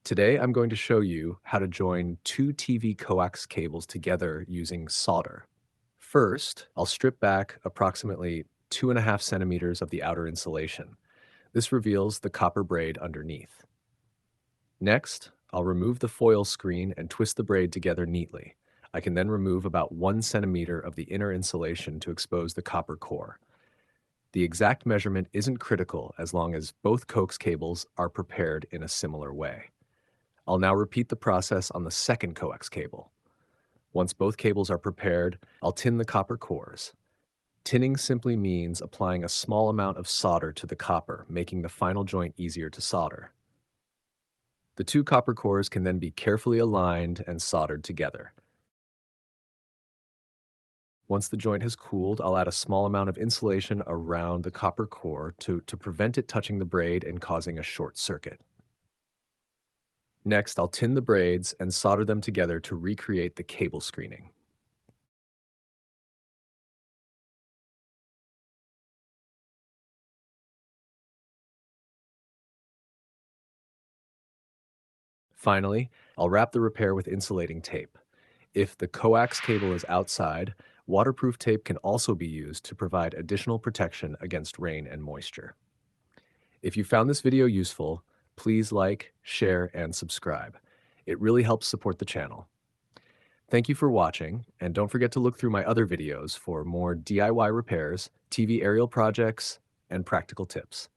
Today, I'm going to show you how to join two TV coax cables together using solder. First, I'll strip back approximately 2.5 centimeters of the outer insulation. This reveals the copper braid underneath. Next, I'll remove the foil screen and twist the braid together neatly. I can then remove about 1 centimeter of the inner insulation to expose the copper core. The exact measurement isn't critical as long as both coax cables are prepared in a similar way. I'll now repeat the process on the second coax cable. Once both cables are prepared, I'll tin the copper cores. Tinning simply means applying a small amount of solder to the copper, making the final joint easier to solder. The two copper cores can then be carefully aligned and soldered together. Once the joint has cooled, I'll add a small amount of insulation around the copper core to prevent it touching the braid and causing a short circuit. Next, I'll tin the braids and solder them together to recreate the cable screening. Finally, I'll wrap the repair with insulating tape. If the coax cable is outside, waterproof tape can also be used to provide additional protection against rain and moisture. If you found this video useful, please like, share, and subscribe. It really helps support the channel. Thank you for watching, and don't forget to look through my other videos for more DIY repairs, TV aerial projects, and practical tips.